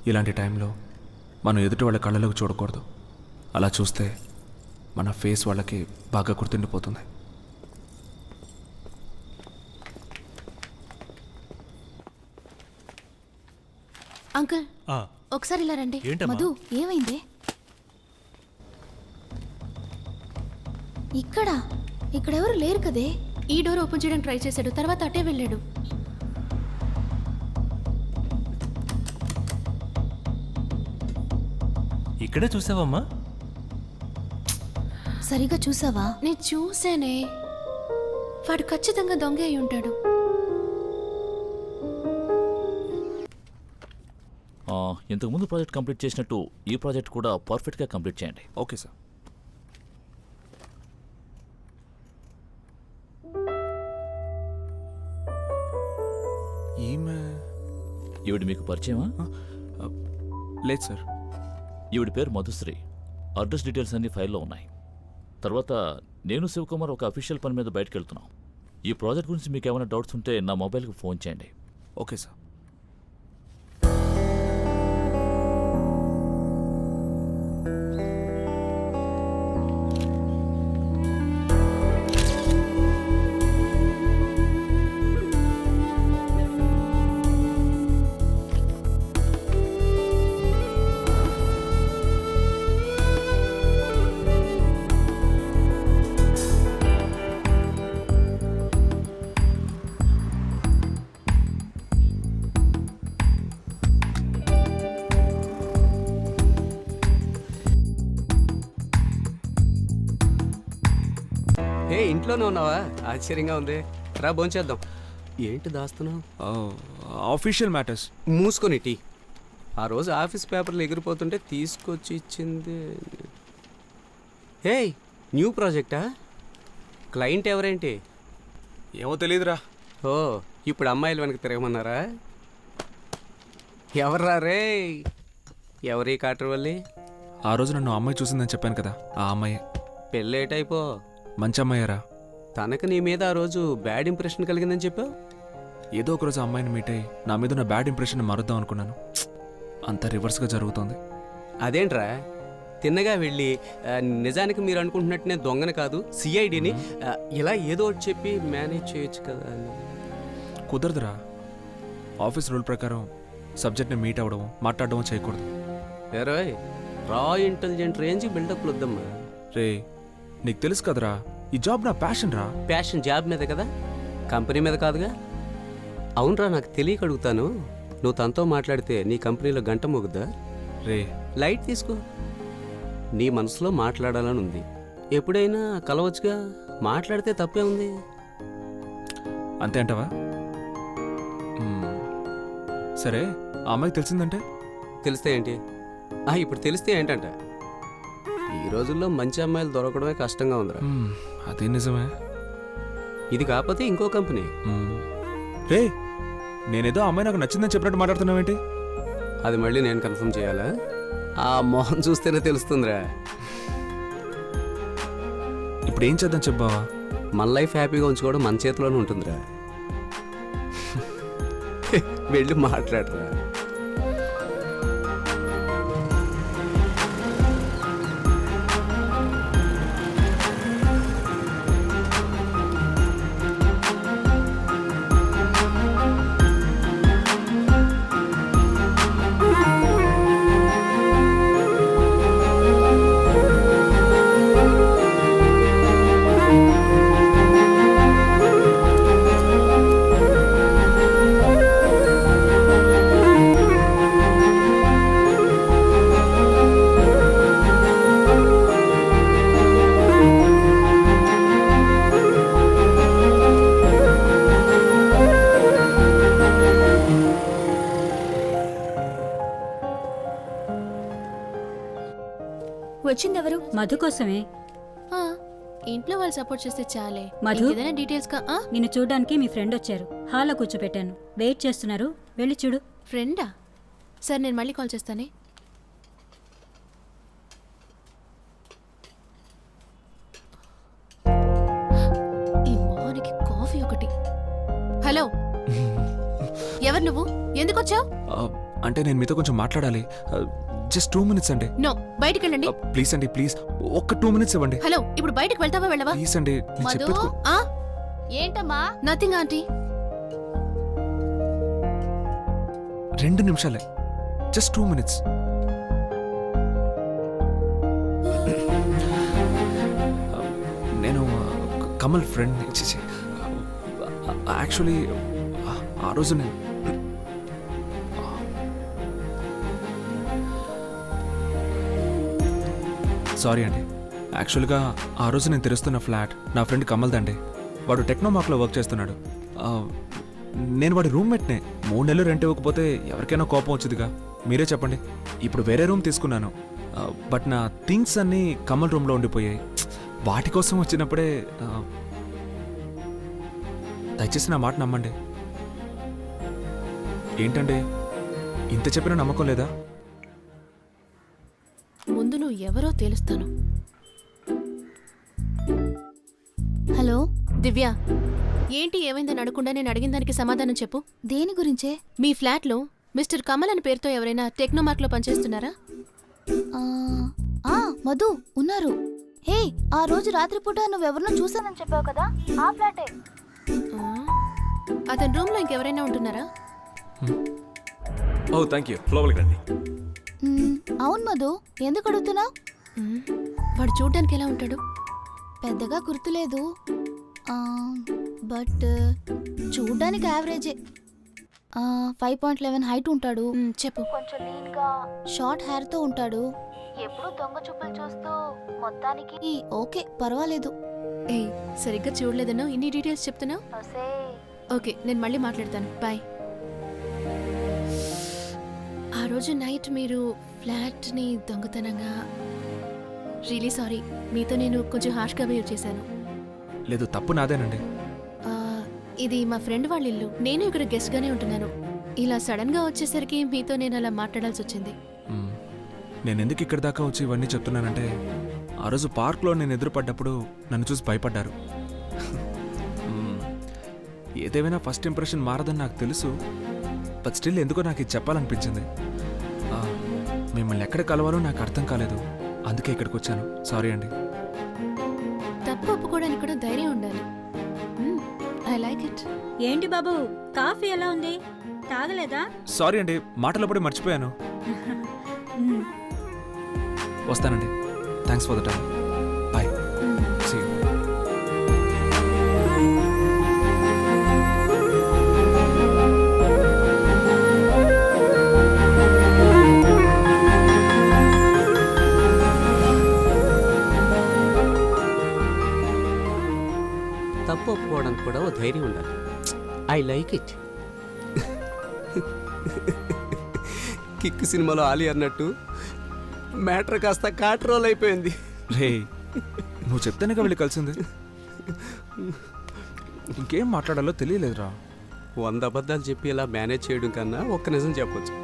ఇలాంటి టైంలో మనం ఎదుటి వాళ్ళ కళ్ళలోకి చూడకూడదు. అలా చూస్తే మన ఫేస్ వాళ్ళకి బాగా గుర్తుండిపోతుంది. అంకుల్ ఒకసారి ఇలా రండి. మధు ఏమైంది? ఇక్కడెవరు లేరు కదే. ఈ డోర్ ఓపెన్ చేయడానికి ట్రై చేశాడు, తర్వాత అటే వెళ్ళాడు. ఇక్కడే చూసావమ్మా? సరిగా చూసావా? నేను చూసానే. వాడు ఖచ్చితంగా దొంగ అయి ఉంటాడు. ఇంతకుముందు ప్రాజెక్ట్ కంప్లీట్ చేసినట్టు ఈ ప్రాజెక్ట్ కూడా పర్ఫెక్ట్గా కంప్లీట్ చేయండి. Okay sir. ఈవిడ మీకు పరిచయమా? లేదు సార్. ఈవిడ పేరు మధుశ్రీ. అడ్రస్ డీటెయిల్స్ అన్ని ఫైల్లో ఉన్నాయి. తర్వాత నేను శివకుమార్ ఒక అఫీషియల్ పని మీద బయటకు వెళ్తున్నాం. ఈ ప్రాజెక్ట్ గురించి మీకు ఏమైనా డౌట్స్ ఉంటే నా మొబైల్కి ఫోన్ చేయండి. Okay sir. ఇంట్లోనే ఉన్నావా? ఆశ్చర్యంగా ఉంది. రా భోంచేద్దాం. ఏంటి దాస్తున్నావు? Official matters. మూసుకొని టీ. ఆ రోజు ఆఫీస్ పేపర్లు ఎగిరిపోతుంటే తీసుకొచ్చి ఇచ్చింది. హే, న్యూ ప్రాజెక్టా? క్లయింట్ ఎవరేంటి? ఏమో తెలియదురా. ఓ, ఇప్పుడు అమ్మాయిలు వెనక తిరగమన్నారా? ఎవర్రా రే? ఎవరి కాటర్వల్లి? ఆ రోజు నన్ను అమ్మాయి చూసిందని చెప్పాను కదా, ఆ అమ్మాయి. పెళ్ళేటైపో. మంచి అమ్మాయ్యారా. తనకు నీ మీద ఆ రోజు బ్యాడ్ ఇంప్రెషన్ కలిగిందని చెప్పావు. ఏదో ఒక రోజు అమ్మాయిని మీట్ అయ్యి నా మీద ఉన్న బ్యాడ్ ఇంప్రెషన్ మారుద్దాం అనుకున్నాను. అంతా రివర్స్గా జరుగుతోంది. అదేంట్రా? తిన్నగా వెళ్ళి నిజానికి మీరు అనుకుంటున్నట్టునే దొంగని కాదు, సిఐడిని, ఇలా ఏదో ఒకటి చెప్పి మేనేజ్ చేయొచ్చు కదా అని. కుదరదురా. ఆఫీస్ రూల్ ప్రకారం సబ్జెక్ట్ని మీట్ అవ్వడం, మాట్లాడడం చేయకూడదు. వేరే రా ఇంటెలిజెంట్ రేంజ్ బిల్డప్లు వద్దమ్మా. రే, నీకు తెలుసు కదరా, ఈ జాబ్ నా ప్యాషన్ రా. ప్యాషన్ జాబ్ మీద కదా, కంపెనీ మీద కాదుగా. అవునరా, నాకు తెలియక అడుగుతాను. నువ్వు తనతో మాట్లాడితే నీ కంపెనీలో గంట మోగుద్దా? రే, లైట్ తీసుకో. నీ మనసులో మాట్లాడాలని ఉంది, ఎప్పుడైనా కలవచ్చుగా. మాట్లాడితే తప్పే ఉంది. అంతే అంటావా? సరే, ఆ అమ్మాయికి తెలిసిందంటే? తెలిస్తే ఏంటి? ఇప్పుడు తెలిస్తే ఏంటంట? ఈ రోజుల్లో మంచి అమ్మాయిలు దొరకడమే కష్టంగా ఉందిరా. అదే నిజమే. ఇది కాకపోతే ఇంకో కంపెనీ. రే, నేనేదో అమ్మాయి నాకు నచ్చిందని చెప్పినట్టు మాట్లాడుతున్నావేంటి? అది మళ్ళీ నేను కన్ఫర్మ్ చేయాలా? ఆ మొహం చూస్తేనే తెలుస్తుందిరా. ఇప్పుడు ఏం చేద్దాం చెప్పావా? మన లైఫ్ హ్యాపీగా ఉంచుకోవడం మన చేతిలోనే ఉంటుందిరా. వెళ్ళి మాట్లాడరా. వచ్చిందెవరు? మధు కోసమే. ఇంట్లో వాళ్ళు సపోర్ట్ చేస్తే చాలే. మధు, ఏదైనా డీటెయిల్స్ నిన్ను చూడడానికి మీ ఫ్రెండ్ వచ్చారు. హాల్లో కూర్చోపెట్టాను, వెయిట్ చేస్తున్నారు. వెళ్ళి చూడు. ఫ్రెండా? సార్, నేను మళ్ళీ కాల్ చేస్తానే. ఈ మార్నింగ్ కాఫీ ఒకటి. హలో, ఎవరు నువ్వు? ఎందుకు వచ్చావు? అంటే నేను మీతో కొంచెం మాట్లాడాలి. జస్ట్ 2 minutes అండి. నో, బయటికి వెళ్ళండి. ప్లీజ్ అండి, ప్లీజ్ ఒక్క 2 minutes ఇవ్వండి. హలో, ఇప్పుడు బయటికి వెళ్తావా వెళ్ళవా? ప్లీజ్ అండి, నేను మధు, చెప్పేది ఆ? ఏంటమ్మా? Nothing aunty. 2 నిమిషాలే, జస్ట్ 2 minutes. నేను కమల్ ఫ్రెండ్. యాక్చువల్లీ ఆ రోజు నేను సారీ అండి. యాక్చువల్గా ఆ రోజు నేను తెరుస్తున్న ఫ్లాట్ నా ఫ్రెండ్ కమల్దండి. వాడు టెక్నోమార్క్లో వర్క్ చేస్తున్నాడు. నేను వాడి రూమ్మేట్నే. 3 నెలలు రెంట్ ఇవ్వకపోతే ఎవరికైనా కోపం వచ్చిందిగా, మీరే చెప్పండి. ఇప్పుడు వేరే రూమ్ తీసుకున్నాను, బట్ నా థింగ్స్ అన్నీ కమల్ రూమ్లో ఉండిపోయాయి. వాటి కోసం వచ్చినప్పుడే దయచేసి నా మాట నమ్మండి. ఏంటండి ఇంత చెప్పినా నమ్మకం లేదా? ముందు నువ్వు ఎవరో తేలుస్తాను. హలో దివ్య, ఏంటి ఏమైందని అడగకుండా నేను అడిగిన దానికి సమాధానం చెప్పు. దేని గురించే? మీ ఫ్లాట్లో మిస్టర్ కమల్ అని పేరుతో ఎవరైనా టెక్నోమార్క్లో పనిచేస్తున్నారా? ఆ, ఆ, మధు ఉన్నారు. హే, ఆ రోజు రాత్రిపూట నువ్వెవరినో చూసానని చెప్పావు కదా, ఆ ఫ్లాటే. ఆ, అతని రూమ్లో ఇంకెవరైనా ఉంటున్నారా? ఓ థ్యాంక్ యూ, లోపలికి రండి. అవును మధు, ఎందుకు అడుగుతున్నావు? వాడు చూడ్డానికి ఎలా ఉంటాడు? పెద్దగా గుర్తులేదు, బట్ చూడ్డానికి యావరేజే. 5.11 హైట్ ఉంటాడు. చెప్పు. కొంచెం లీన్గా షార్ట్ హెయిర్తో ఉంటాడు. ఎప్పుడు దొంగ చూపులు చూస్తూ మొత్తానికి ఓకే, పర్వాలేదు. ఏ, సరిగ్గా చూడలేదన్నా ఇన్ని డీటెయిల్స్ చెప్తున్నావు. ఓకే, నేను మళ్ళీ మాట్లాడతాను, బాయ్. ఆ రోజు నైట్ మీరు ఫ్లాట్ని దొంగతనంగా... రియలీ సారీ, మీతో నేను కొంచెం హార్ష్గా బిహేవ్ చేశాను. లేదు, తప్పు నాదేనండి. ఇది మా ఫ్రెండ్ వాళ్ళ ఇల్లు. నేను ఇక్కడ గెస్ట్గానే ఉంటున్నాను. ఇలా సడన్గా వచ్చేసరికి మీతో నేను అలా మాట్లాడాల్సి వచ్చింది. నేను ఎందుకు ఇక్కడి దాకా వచ్చి ఇవన్నీ చెప్తున్నానంటే, ఆ రోజు పార్క్లో నేను ఎదురుపడ్డప్పుడు నన్ను చూసి భయపడ్డారు. ఏదేమైనా ఫస్ట్ ఇంప్రెషన్ మారదని నాకు తెలుసు, బట్ స్టిల్ ఎందుకో నాకు ఇది చెప్పాలనిపించింది. మిమ్మల్ని ఎక్కడ కలవాలో నాకు అర్థం కాలేదు, అందుకే ఇక్కడికి వచ్చాను. సారీ అండి. తప్పు ఒప్పుకోవడానికి కూడా ధైర్యం ఉండాలి. I like it. ఏంటి బాబు, కాఫీ ఎలా ఉంది? తాగలేదా? సారీ అండి, మాటలో పడి మర్చిపోయాను. వస్తానండి. Thanks for the time. Bye. See you. తప్పు ఒప్పుకోవడానికి కూడా ఓ ధైర్యం ఉండాలి. I like it. కిక్ సినిమాలో ఆలి అన్నట్టు మ్యాటర్ కాస్త కాట్రోల్ అయిపోయింది. రే, నువ్వు చెప్తేనే వెళ్ళి కలిసింది. ఇంకేం మాట్లాడాలో తెలియలేదురా. 100 అబద్ధాలు చెప్పి ఇలా మేనేజ్ చేయడం కన్నా ఒక్క నిజం చెప్పొచ్చు.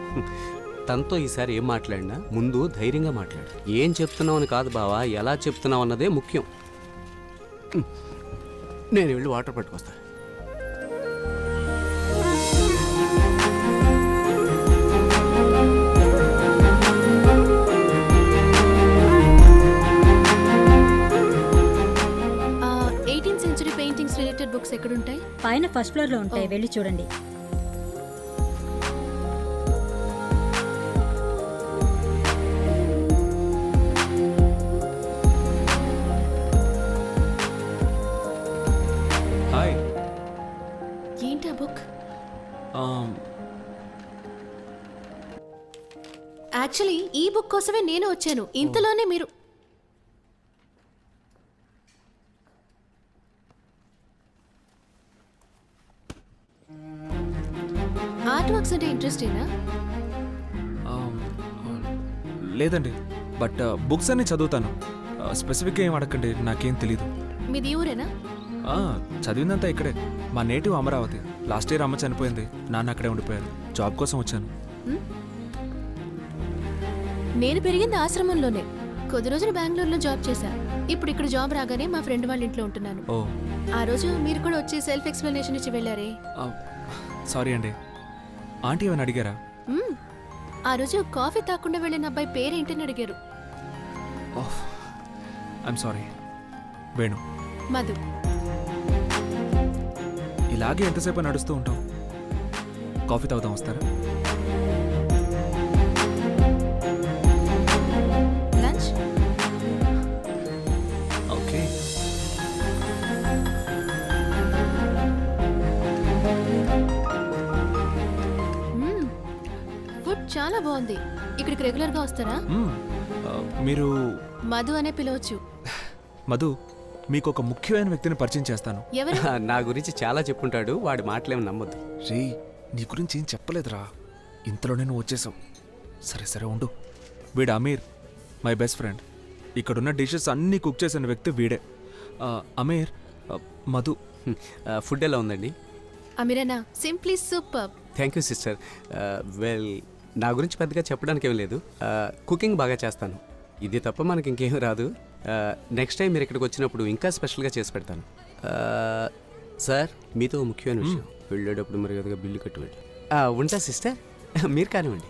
తనతో ఈసారి ఏం మాట్లాడినా ముందు ధైర్యంగా మాట్లాడు. ఏం చెప్తున్నావు అని కాదు బావా, ఎలా చెప్తున్నావు అన్నదే ముఖ్యం. నేను వెళ్ళి వాటర్ పట్టుకొస్తా. ఆ 18th century paintings related books ఎక్కడుంటాయి? పైన ఫస్ట్ ఫ్లోర్లో ఉంటాయి, వెళ్ళి చూడండి. హాయ్. ఏంటి ఆ బుక్? యాక్చువల్లీ ఈ బుక్ కోసమే నేను వచ్చాను. ఇంతలోనే మీరు... ఆర్ట్ వర్క్స్ అంటే ఇంట్రెస్టేనా? లేదండి, బట్ బుక్స్ అన్ని చదువుతాను. స్పెసిఫిక్గా ఏం అడగండి, నాకేం తెలీదు. మీది ఊరేనా? చదివిందంతా ఇక్కడే. మా నేటివ్ అమరావతి. లాస్ట్ ఇయర్ అమ్మ చనిపోయింది, నాన్న అక్కడే ఉండిపోయారు. జాబ్ కోసం వచ్చాను. నేను పెరిగింది ఆశ్రమంలోనే. కొద్ది రోజులు బెంగళూరులో జాబ్ చేశాను. ఇప్పుడు ఇక్కడ జాబ్ రాగానే మా ఫ్రెండ్ వాళ్ళ ఇంట్లో ఉంటున్నాను. ఓ, ఆ రోజు మీరు కూడా వచ్చి సెల్ఫ్ ఎక్స్ప్లెనేషన్ ఇచ్చి వెళ్ళారే. సారీ అండి. ఆంటీ ఏమైనా అడిగారా? ఆ రోజు కాఫీ తాకుండా వెళ్ళిన అబ్బాయి పేరేంటని అడిగారు. I'm sorry. వేణు, మధు. ఇలాగే ఎంతసేపు నడుస్తూ ఉంటాం? కాఫీ తాగుదాం, వస్తారా? లంచ్? ఓకే. ఫుడ్ చాలా బాగుంది. ఇక్కడికి రెగ్యులర్గా వస్తారా? మీరు మధు అనే పిలవచ్చు. మధు, మీకు ఒక ముఖ్యమైన వ్యక్తిని పరిచయం చేస్తాను. ఎవరు? నా గురించి చాలా చెప్పుంటాడు, వాడి మాటలేమి నమ్మొద్దు. రే, నీ గురించి ఏం చెప్పలేదురా, ఇంతలోనే నువ్వు వచ్చేసావు. సరే సరే ఉండు. వీడు అమీర్, మై బెస్ట్ ఫ్రెండ్. ఇక్కడున్న డిషెస్ అన్నీ కుక్ చేసిన వ్యక్తి వీడే. అమీర్, మధు. ఫుడ్ ఎలా ఉందండి? అమీరేనా? Simply super. Thank you sister. Well, నా గురించి పెద్దగా చెప్పడానికి ఏం లేదు. కుకింగ్ బాగా చేస్తాను. ఇది తప్ప మనకి ఇంకేం రాదు. నెక్స్ట్ టైం మీరు ఇక్కడికి వచ్చినప్పుడు ఇంకా స్పెషల్గా చేసి పెడతాను. సార్, మీతో ఓ ముఖ్యమైన విషయం. వెళ్ళేటప్పుడు మరి కదగా బిల్లు కట్టుబడి ఉంటా సిస్టర్. మీరు కానివ్వండి.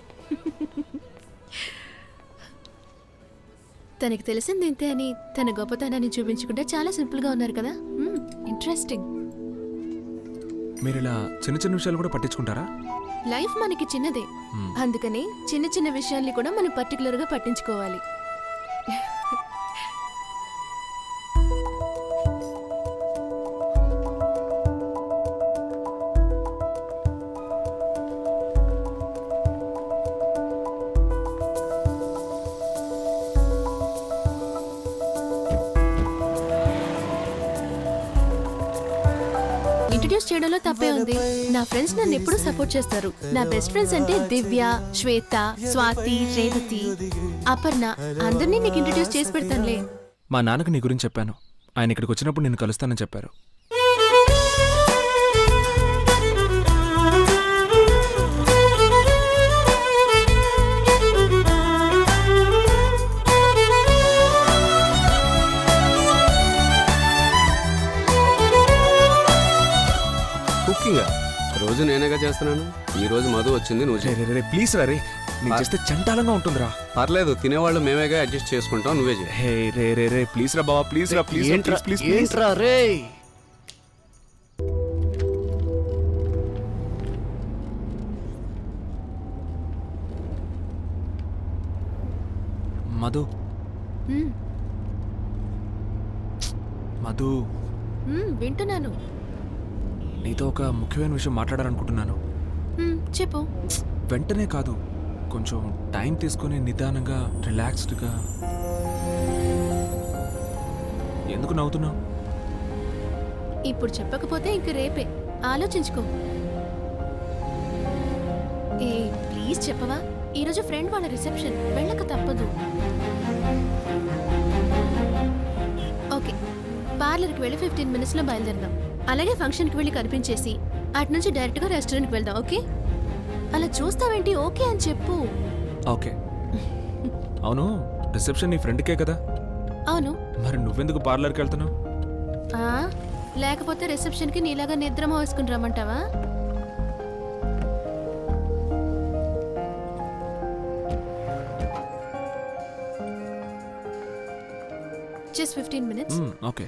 తనకి తెలిసింది ఇంతే అని తన గొప్పతనాన్ని చూపించకుండా చాలా సింపుల్గా ఉన్నారు కదా. ఇంట్రెస్టింగ్. మీరు ఇలా చిన్న చిన్న విషయాలు కూడా పట్టించుకుంటారా? లైఫ్ మనకి చిన్నదే, అందుకని చిన్న చిన్న విషయాల్ని కూడా మనం పర్టికులర్గా పట్టించుకోవాలి. ఇంట్రడ్యూస్ చేయడంలో తప్పే ఉంది. నా ఫ్రెండ్స్ నన్ను ఎప్పుడూ సపోర్ట్ చేస్తారు. నా బెస్ట్ ఫ్రెండ్స్ అంటే దివ్య, శ్వేత, స్వాతి, రేవతి, అపర్ణ. అందరినీ నీకు ఇంట్రడ్యూస్ చేసి పెడతానులే. మా నాన్నకు నీ గురించి చెప్పాను. ఆయన ఇక్కడికి వచ్చినప్పుడు నేను కలుస్తానని చెప్పారు. కుకింగ్ రోజు నేనేగా చేస్తున్నాను. ఈ రోజు మధు వచ్చింది, నువ్వు రే రే రే ప్లీజ్ రా రే, నేను చేస్తే చంటాలంగా ఉంటుందిరా. పర్లేదు, తినేవాళ్ళు మేమేగా అడ్జస్ట్ చేసుకుంటాం, నువ్వే చేయి. హే రే రే రే ప్లీజ్ రా బావా, ప్లీజ్ రా, ప్లీజ్ ప్లీజ్ ప్లీజ్ ప్లీజ్. ఏంట్రా రే? మధు, మ్మ్, మధు, వింటున్నాను. నీతో ఒక ముఖ్యమైన విషయం మాట్లాడాలనుకుంటున్నాను. చెప్పు. వెంటనే కాదు, కొంచెం టైం తీసుకొని నిదానంగా రిలాక్స్డ్గా. ఎందుకు నవ్వుతున్నావు? ఇప్పుడు చెప్పకపోతే ఇంక రేపే. ఆలోచించుకో. ఏ ప్లీజ్ చెప్పవా? ఈరోజు ఫ్రెండ్ వాళ్ళ రిసెప్షన్, వెళ్ళక తప్పదు. ఓకే, పార్లర్కి వెళ్ళి 15 minutesలో బయలుదేరదాం. అలాగే ఫంక్షన్కి వెళ్ళి కనిపించేసి అటు నుంచి డైరెక్ట్గా రెస్టారెంట్కి వెళ్దాం. ఓకే? అలా చూస్తావేంటి? ఓకే అని చెప్పు. ఓకే. అవును, రిసెప్షన్ నీ ఫ్రెండ్కే కదా? అవును. మరి నువ్వెందుకు పార్లర్కి వెళ్తున్నావు? లేకపోతే రిసెప్షన్కి నీలాగా నిద్రమో వేసుకుని రమ్మంటావా? Just 15 minutes. Okay.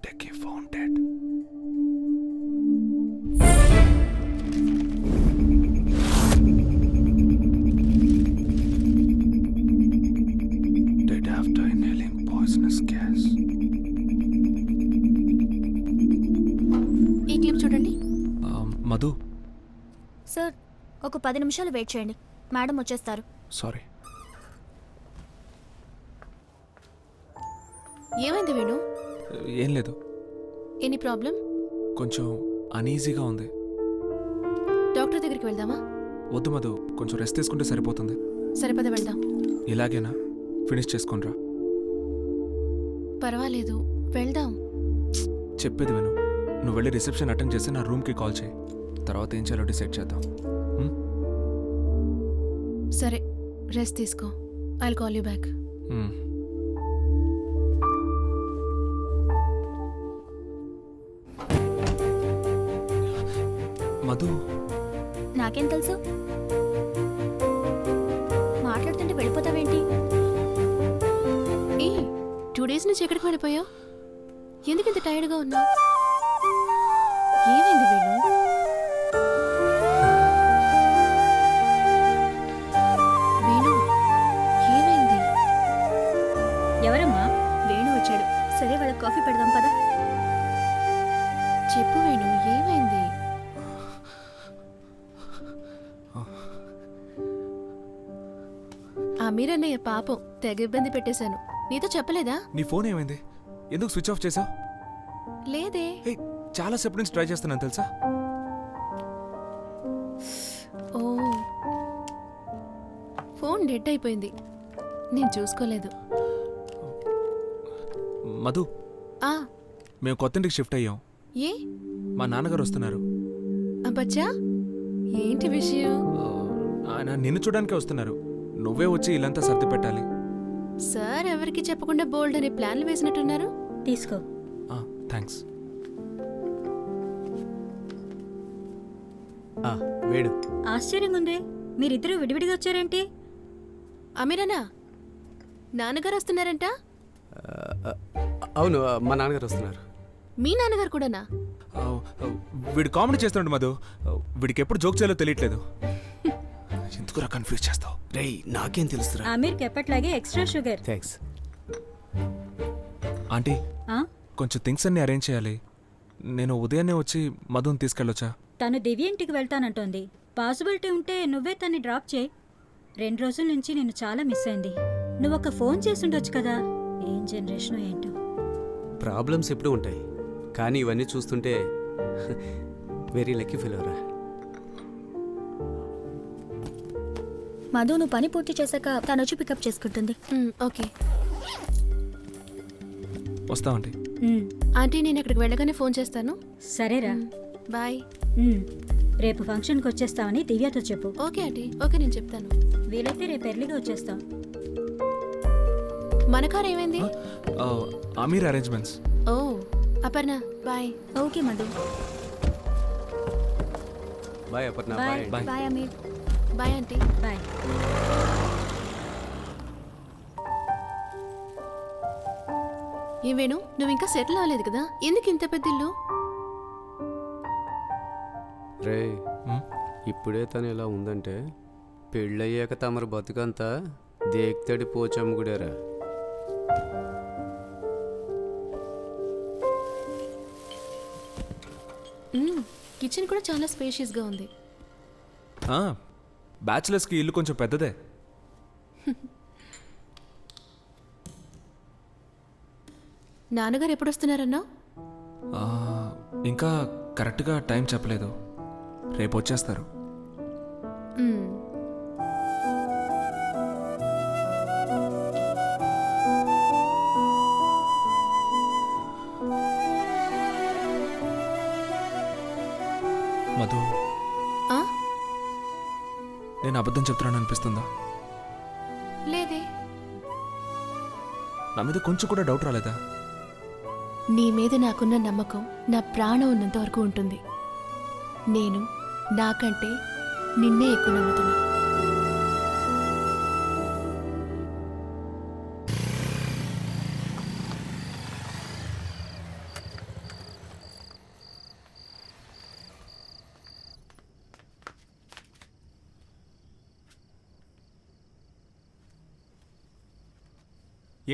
Take your phone, Dad. Dead after inhaling poisonous gas. ఈ క్లిప్ చూడండి. మధు, సార్, ఒక 10 నిమిషాలు వెయిట్ చేయండి, మేడం వచ్చేస్తారు. సారీ. ఏమైంది వేణు? ఏం లేదు. Any problem? కొంచెం అనీజీగా ఉంది. డాక్టర్ దగ్గరికి వెళ్దామా? వద్దు మధు, కొంచెం రెస్ట్ తీసుకుంటే సరిపోతుంది. సరిపద వెళ్దాం. ఇలాగేనా? ఫినిష్ చేసుకోనరా. పర్వాలేదు, వెళ్దాం. చెప్పేది విను. నువ్వు వెళ్ళి రిసెప్షన్ అటెండ్ చేసి నా రూమ్కి కాల్ చేయి. తర్వాత ఏం చేయాలో డిసైడ్ చేద్దాం. సరే, రెస్ట్ తీసుకో. I call you back. హ్మ్. మధు, నాకేం తెలుసు? మాట్లాడుతుంటే వెళ్ళిపోతావేంటి? ఏ 2 days నుంచి ఎక్కడికి వెళ్ళిపోయావు? ఎందుకు ఇంత టైర్డ్గా ఉన్నావు? ఏమైంది వేణు? వేణు, ఏమైంది? ఎవరమ్మా? వేణు వచ్చాడు. సరే వాళ్ళకి కాఫీ పెడదాం పదా. చెప్పు వేణు, ఏమైంది? అమీర్ అన్నయ్య పాపం తెగ ఇబ్బంది పెట్టేశాను. నీతో చెప్పలేదా? నీ ఫోన్ ఏమైంది? ఎందుకు స్విచ్ ఆఫ్ చేసావు? లేదే. చాలా సేపటి నుంచి ట్రై చేస్తున్నాను తెలుసా. ఓ, ఫోన్ డెడ్ అయిపోయింది. నేను చూసుకోలేదు. మధు, ఆ, మేము కొత్తింటికి షిఫ్ట్ అయ్యాం. ఏ? మా నాన్నగారు వస్తున్నారు. అబ్బచ్చా, ఏంటి విషయం? ఆయన నిన్ను చూడడానికే వస్తున్నారు. నువ్వే వచ్చి ఇల్లంతా సర్ది పెట్టాలి. సార్ ఎవరికి చెప్పకుండా బోల్డ్ అనే ప్లాన్లు వేసినట్టున్నారు. తీసుకో. థ్యాంక్స్. వేడు. ఆశ్చర్యంగా ఉంది, మీరిద్దరూ విడివిడిగా వచ్చారేంటి? అమీరనా, నాన్నగారు వస్తున్నారంట? అవును, మా నాన్నగారు వస్తున్నారు. మీ నాన్నగారు కూడానా? వీడు కామెడీ చేస్తున్నాడు మధు. వీడికి ఎప్పుడు జోక్ చేయాలో తెలియట్లేదు. ఎందుకురా కన్ఫ్యూజ్ చేస్తావు? రేయ్, నాకేం తెలుస్తురా? ఆమీర్కి ఎప్పట్లాగే ఎక్స్ట్రా షుగర్. థ్యాంక్స్. ఆంటీ, ఆ? కొంచెం థింగ్స్ అన్ని అరేంజ్ చేయాలి. నేను ఉదయాన్నే వచ్చి మధుని తీసుకెళ్ళొచ్చా? తను దివ్య ఇంటికి వెళ్తానంటోంది. పాసిబిలిటీ ఉంటే నువ్వే తన్ని డ్రాప్ చేయి. 2 రోజుల నుంచి నేను చాలా మిస్ అయింది. నువ్వు ఒక ఫోన్ చేసి ఉండొచ్చు కదా. ఏం జనరేషన్ ఏంటో. ప్రాబ్లమ్స్ ఎప్పుడూ ఉంటాయి, కానీ ఇవన్నీ చూస్తుంటే వెరీ లక్కీ ఫీల్ అవరా. మధు, నువ్వు పని పూర్తి చేశాక తను వచ్చి పికప్ చేసుకుంటుంది. ఓకే వస్తాం ఆంటీ. ఆంటీ, నేను ఇక్కడికి వెళ్ళగానే ఫోన్ చేస్తాను. సరేరా. బాయ్. రేపు ఫంక్షన్కి వచ్చేస్తామని దివ్యతో చెప్పు. ఓకే ఆంటీ, ఓకే, నేను చెప్తాను. వీలైతే రేపు ఎర్లీగా వచ్చేస్తాం. మన కార్ ఏమైంది? అమీర్ అరేంజ్మెంట్స్. ఓ, Aparna, bye. Okay Madhu. Bye Aparna. Bye. Bye. Bye Aamir. Bye aunty. Bye. ఏం వేణు, నువ్వు ఇంకా సెటిల్ అవ్వలేదు కదా? ఎందుకు ఇంత పెద్ద ఇల్లు? రే, హ్మ్? ఇప్పుడే తను ఇలా ఉందంటే పెళ్ళయ్యాక తమరు బతుకంతా దేక్తడి పోచమ్ముగుడారా. కిచెన్ కూడా చాలా స్పేషియస్గా ఉంది. బ్యాచిలర్స్కి ఇల్లు కొంచెం పెద్దదే. నాన్నగారు ఎప్పుడు వస్తున్నారన్నావు? ఆ, ఇంకా కరెక్ట్గా టైం చెప్పలేదు. రేపు వచ్చేస్తారు. మధు, ఆ? నేను అబద్ధం చెప్తున్నాను అనిపిస్తుందా? లేదే. నా మీద కొంచెం కూడా డౌట్ రాలేదా? నీ మీద నాకున్న నమ్మకం నా ప్రాణం ఉన్నంత వరకు ఉంటుంది. నేను నాకంటే నిన్నే ఎక్కువ నమ్ముతున్నా.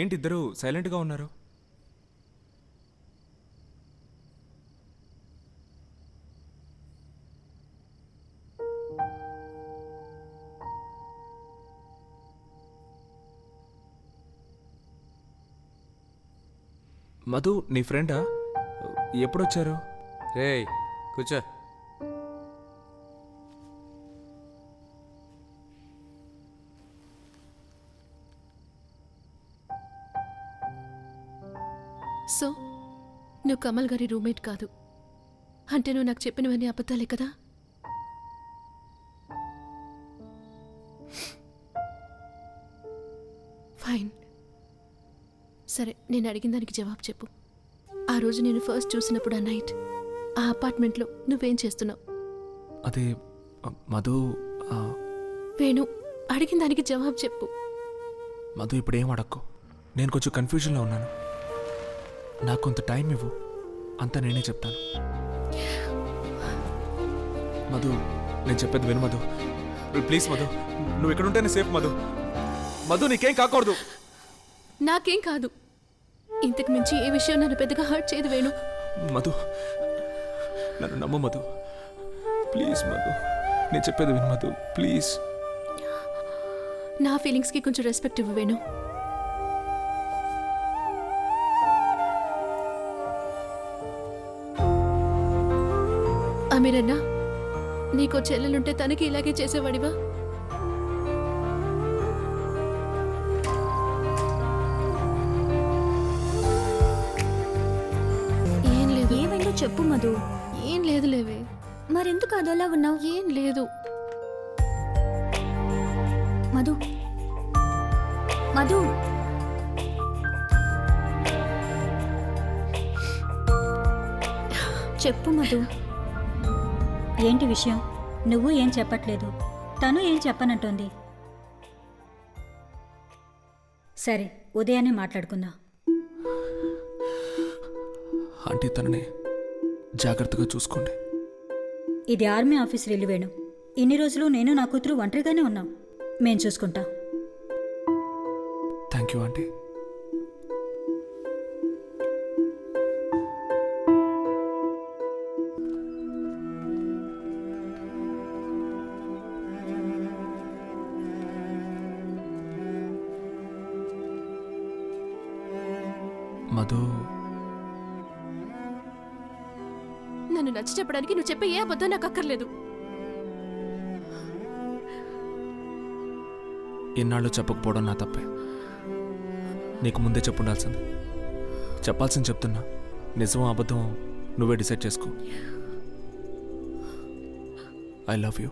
ఏంటి ఇద్దరు సైలెంట్గా ఉన్నారు? మధు నీ ఫ్రెండా? ఎప్పుడొచ్చారు? రేయ్ కూర్చో. సో నువ్వు కమల్ గారి రూమ్మేట్ కాదు అంటే నువ్వు నాకు చెప్పినవన్నీ అబద్ధాలే కదా? ఫైన్, సరే నేను అడిగిన దానికి జవాబు చెప్పు. ఆ రోజు నేను ఫస్ట్ చూసినప్పుడు ఆ నైట్ ఆ అపార్ట్మెంట్లో నువ్వేం చేస్తున్నావు? అది మధు వేణు, అడిగిన దానికి జవాబు చెప్పు. మధు ఇప్పుడు ఏం అడక్కు. నేను కొంచెం కన్ఫ్యూజన్లో ఉన్నాను. నాకు కొంత టైం ఇవ్వు, అంతా నేనే చెప్తాను. మధు నేను చెప్పేది విను మధు, ప్లీజ్ మధు, నువ్వు ఇక్కడ ఉంటేనే సేఫ్ మధు. మధు నీకేం కాకూడదు. నాకేం కాదు. ఇంతకు మించి ఏ విషయం నన్ను పెద్దగా హర్ట్ చేయదు వేణు. మధు నన్ను నమ్ము మధు, ప్లీజ్ మధు, నేను చెప్పేది విను మధు, ప్లీజ్. నా ఫీలింగ్స్కి కొంచెం రెస్పెక్ట్ ఇవ్వు వేణు. అమీరన్నా, నీకో చెల్లెలుంటే తనకి ఇలాగే చేసేవాడివా? ఏం లేదు. ఏమైందో చెప్పు మధు. ఏం లేదు లేవే. మరెందుకు అదోలా ఉన్నావు? ఏం లేదు. మధు, మధు, చెప్పు మధు. ఏంటి విషయం? నువ్వు ఏం చెప్పట్లేదు, తను ఏం చెప్పనంటోంది. సరే, ఉదయాన్నే మాట్లాడుకుందాం. ఆంటీ తనని జాగ్రత్తగా చూసుకోండి. ఇది ఆర్మీ ఆఫీస్ ఇల్లు వేణు. ఇన్ని రోజులు నేను నా కూతురు ఒంటరిగానే ఉన్నాం. మేం చూసుకుంటాం. Thank you aunty. మధు, నన్ను నచ్చ చెప్పడానికి నువ్వు చెప్పే ఏ అబద్ధం నాకు అక్కర్లేదు. ఇన్నాళ్ళు చెప్పకపోవడం నా తప్పే. నీకు ముందే చెప్పుండాల్సింది. చెప్పాల్సింది చెప్తున్నా. నిజమో అబద్ధం నువ్వే డిసైడ్ చేసుకో. I love you.